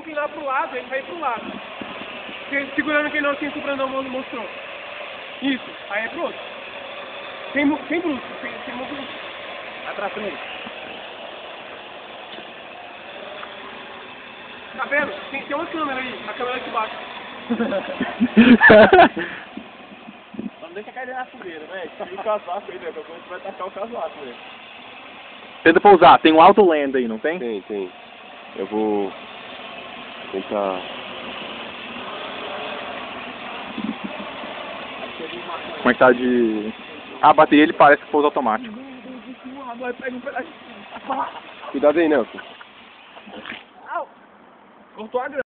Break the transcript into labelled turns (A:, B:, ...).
A: inclinar pro lado, ele vai pro lado. Segurando aquele negocinho que o Brandão mostrou. Isso, aí é pro outro. Sem brusco, sem movimento.
B: Vai pra frente.
A: Tá vendo? Tem uma câmera aí, a câmera aqui embaixo.
B: Não deixa cair na fogueira, né? Se o casaco aí, né? Qualquer coisa vai tacar o casaco, né?
C: Tenta pousar, tem um Auto Land aí, não tem?
D: Tem. Eu vou tentar...
C: Como é que tá de... Ah, a bateria ele parece que pousa automático.
D: Cuidado aí, Nelson.
A: Cortou a grama.